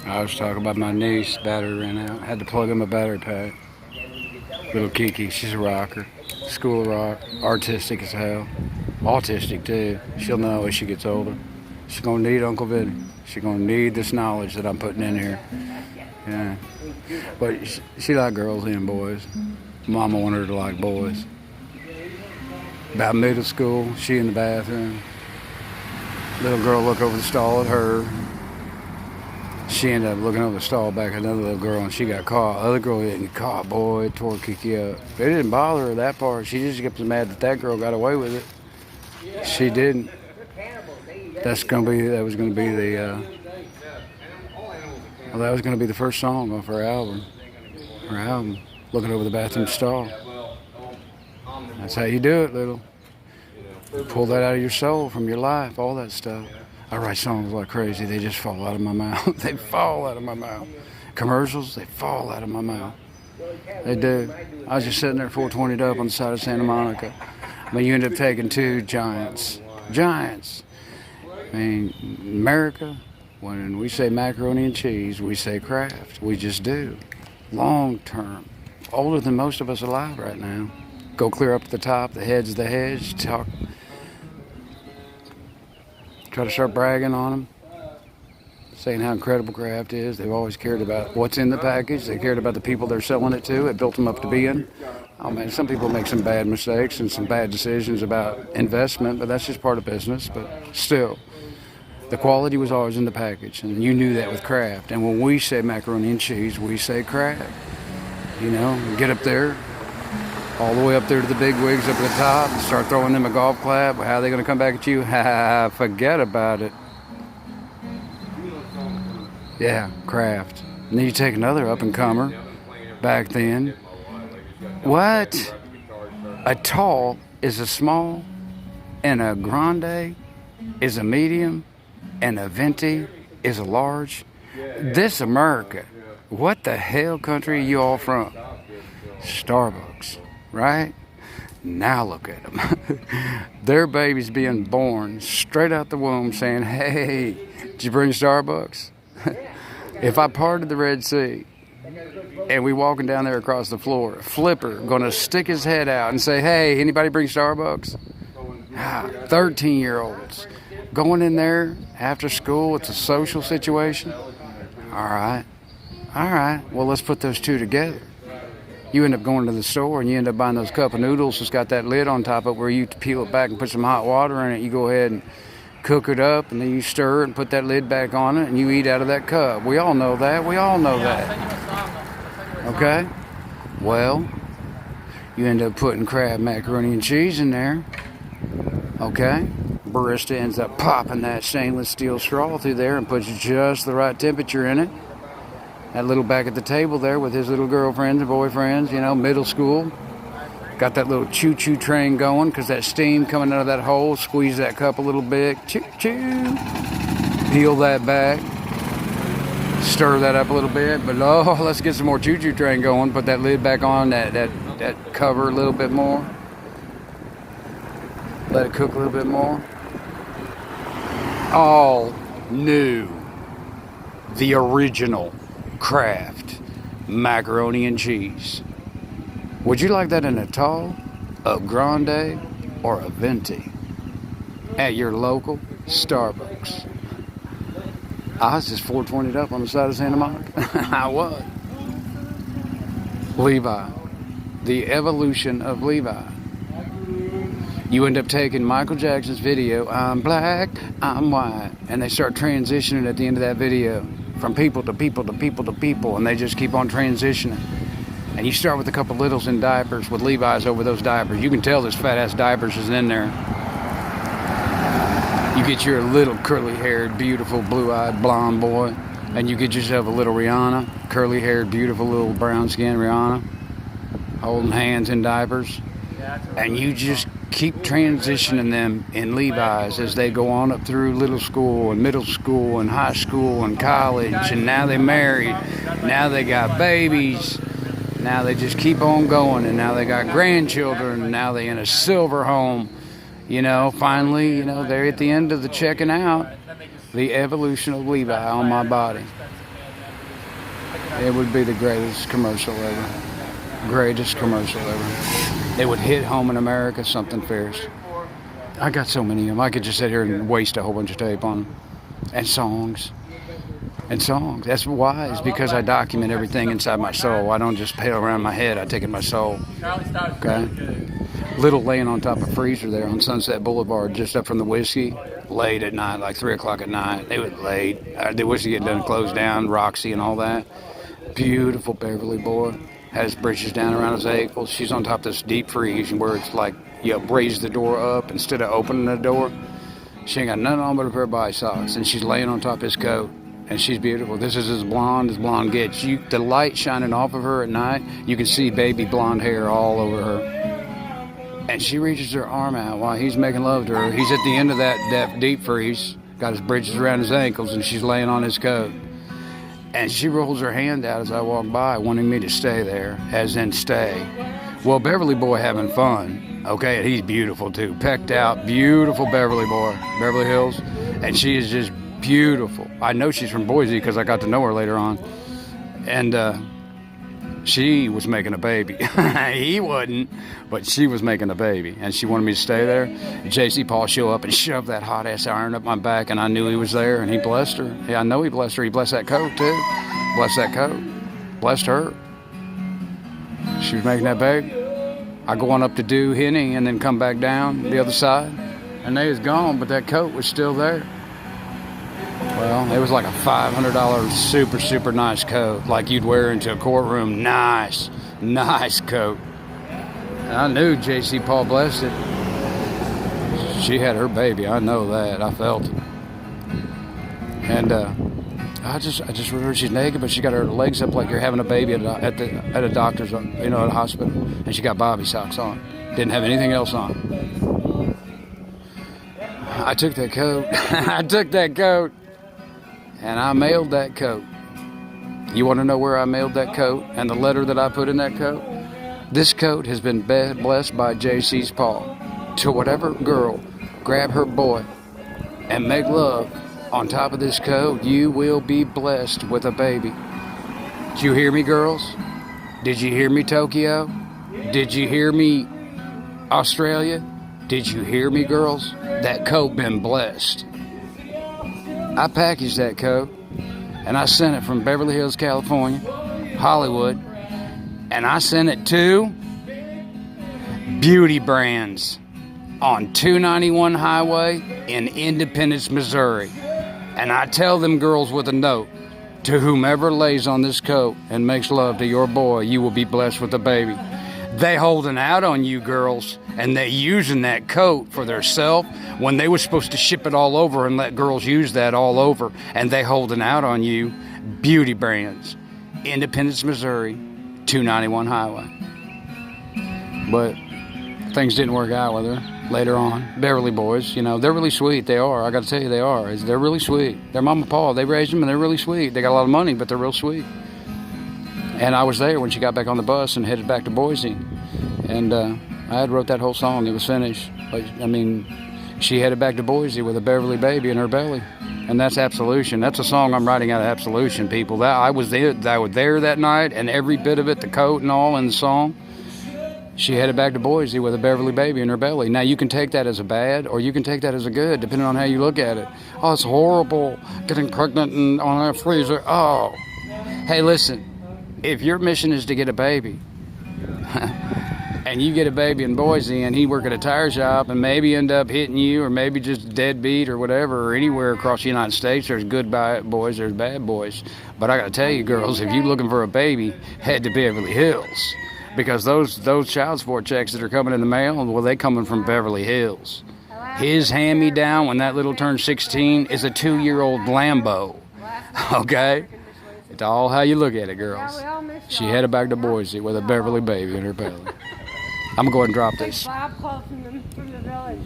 I was talking about my niece, battery ran out. Had to plug in my battery pack. Little Kiki, she's a rocker. School rock, artistic as hell. Autistic too. She'll know as she gets older. She's gonna need Uncle Vinny. She's gonna need this knowledge that I'm putting in here. Yeah. But she liked girls and boys. Mama wanted her to like boys. About middle school, she in the bathroom. Little girl look over the stall at her. She ended up looking over the stall back at another little girl, and she got caught. Other girl didn't get caught. Boy, it tore Kiki up. They didn't bother her that part. She just got mad that that girl got away with it. She didn't. That was gonna be the well, that was gonna be the first song off her album. Her album, Looking Over the Bathroom Stall. That's how you do it, little. Pull that out of your soul, from your life, all that stuff. I write songs like crazy. They just fall out of my mouth. They fall out of my mouth. Commercials, they fall out of my mouth. They do. I was just sitting there 420'd up on the side of Santa Monica. I mean, you end up taking two giants. Giants. I mean, America, when we say macaroni and cheese, we say Kraft. We just do. Long term. Older than most of us alive right now. Go clear up to the top, the head's the hedge, talk. Try to start bragging on them, saying how incredible Kraft is. They've always cared about what's in the package. They cared about the people they're selling it to. It built them up to being. Oh man, some people make some bad mistakes and some bad decisions about investment, but that's just part of business. But still, the quality was always in the package, and you knew that with Kraft. And when we say macaroni and cheese, we say Kraft. You know, get up there, all the way up there to the big wigs up at the top, start throwing them a golf clap. How are they going to come back at you? Ha, forget about it. Yeah, Kraft. And then you take another up-and-comer back then. What? A tall is a small, and a grande is a medium, and a venti is a large. This America, what the hell country are you all from? Starbucks. Right? Now look at them. Their baby's being born straight out the womb saying, hey, did you bring Starbucks? If I parted the Red Sea and we walking down there across the floor, Flipper gonna stick his head out and say, hey, anybody bring Starbucks? 13-year-olds going in there after school. It's a social situation. All right. Well, let's put those two together. You end up going to the store and you end up buying those cup of noodles that's got that lid on top of it where you peel it back and put some hot water in it. You go ahead and cook it up, and then you stir it and put that lid back on it, and you eat out of that cup. We all know that. Okay? Well, you end up putting Kraft macaroni and cheese in there. Okay? Barista ends up popping that stainless steel straw through there and puts just the right temperature in it. That little back at the table there with his little girlfriends and boyfriends, you know, middle school. Got that little choo-choo train going because that steam coming out of that hole. Squeeze that cup a little bit. Choo-choo. Peel that back. Stir that up a little bit. But let's get some more choo-choo train going. Put that lid back on, that cover a little bit more. Let it cook a little bit more. All new. The original Kraft macaroni and cheese. Would you like that in a tall, a grande, or a venti? At your local Starbucks. I was just 420'd up on the side of Santa Monica. I was. Levi. The evolution of Levi. You end up taking Michael Jackson's video, I'm black, I'm white, and they start transitioning at the end of that video. From people to people to people to people, and they just keep on transitioning. And you start with a couple littles in diapers with Levi's over those diapers. You can tell this fat ass diapers is in there. You get your little curly-haired, beautiful, blue-eyed, blonde boy, and you get yourself a little Rihanna, curly-haired, beautiful, little brown-skinned Rihanna, holding hands in diapers, and you just keep transitioning them in Levi's as they go on up through little school and middle school and high school and college, and now they're married, now they got babies, now they just keep on going, and now they got grandchildren, and now they're in a silver home. You know, finally, you know, they're at the end of the checking out. The evolution of Levi on my body. It would be the greatest commercial ever. Greatest commercial ever. It would hit home in America, something fierce. I got so many of them. I could just sit here and waste a whole bunch of tape on them. And songs. And songs. That's why. It's because I document everything inside my soul. I don't just pale around my head. I take it in my soul. Okay? Little laying on top of a freezer there on Sunset Boulevard, just up from the whiskey, late at night, like 3 o'clock at night. They would late. The whiskey get done, closed down, Roxy and all that. Beautiful Beverly boy. Has britches down around his ankles. She's on top of this deep freeze where it's like you raise the door up instead of opening the door. She ain't got nothing on but a pair of body socks, and she's laying on top of his coat, and she's beautiful. This is as blonde gets. The light shining off of her at night, you can see baby blonde hair all over her. And she reaches her arm out while he's making love to her. He's at the end of that deep freeze, got his britches around his ankles, and she's laying on his coat. And she rolls her hand out as I walk by, wanting me to stay there, as in stay. Well, Beverly boy having fun, okay, and he's beautiful too. Pecked out, beautiful Beverly boy, Beverly Hills. And she is just beautiful. I know she's from Boise because I got to know her later on. And she was making a baby. He wasn't, but she was making a baby. And she wanted me to stay there. J.C. Paul show up and shove that hot-ass iron up my back, and I knew he was there, and he blessed her. Yeah, I know he blessed her. He blessed that coat, too. Blessed that coat. Blessed her. She was making that baby. I go on up to do Henny and then come back down the other side. And they was gone, but that coat was still there. Well, it was like a $500 super, super nice coat, like you'd wear into a courtroom. Nice coat. And I knew J.C. Paul blessed it. She had her baby. I know that. I felt it. And I just remember she's naked, but she got her legs up like you're having a baby at a doctor's, at a hospital. And she got bobby socks on. Didn't have anything else on. I took that coat. And I mailed that coat. You want to know where I mailed that coat and the letter that I put in that coat? This coat has been blessed by J.C.'s Paul. To whatever girl grab her boy and make love on top of this coat, you will be blessed with a baby. Did you hear me, girls? Did you hear me, Tokyo? Did you hear me, Australia? Did you hear me, girls? That coat been blessed. I packaged that coat, and I sent it from Beverly Hills, California, Hollywood, and I sent it to Beauty Brands on 291 Highway in Independence, Missouri. And I tell them girls with a note, to whomever lays on this coat and makes love to your boy, you will be blessed with a baby. They holding out on you girls, and they using that coat for their self when they were supposed to ship it all over and let girls use that all over, and they holding out on you. Beauty Brands, Independence, Missouri, 291 Highway. But things didn't work out with her later on. Beverly boys, they're really sweet. They are. I got to tell you, they are. They're really sweet. Their mama and pa, they raised them, and they're really sweet. They got a lot of money, but they're real sweet. And I was there when she got back on the bus and headed back to Boise. And I had wrote that whole song. It was finished. But, she headed back to Boise with a Beverly baby in her belly. And that's Absolution. That's a song I'm writing out of Absolution, people. I was there that night, and every bit of it, the coat and all in the song. She headed back to Boise with a Beverly baby in her belly. Now, you can take that as a bad, or you can take that as a good, depending on how you look at it. Oh, it's horrible getting pregnant and on a freezer. Oh. Hey, listen. If your mission is to get a baby, and you get a baby in Boise, and he work at a tire shop, and maybe end up hitting you, or maybe just deadbeat or whatever, or anywhere across the United States, there's good boys, there's bad boys. But I got to tell you, girls, if you're looking for a baby, head to Beverly Hills, because those child support checks that are coming in the mail, well, they coming from Beverly Hills. His hand-me-down when that little turns 16 is a 2-year-old Lambo. Okay? It's all how you look at it, girls. She headed back to Boise with a Beverly baby in her belly. I'm going to go ahead and drop this. Bob called from the village.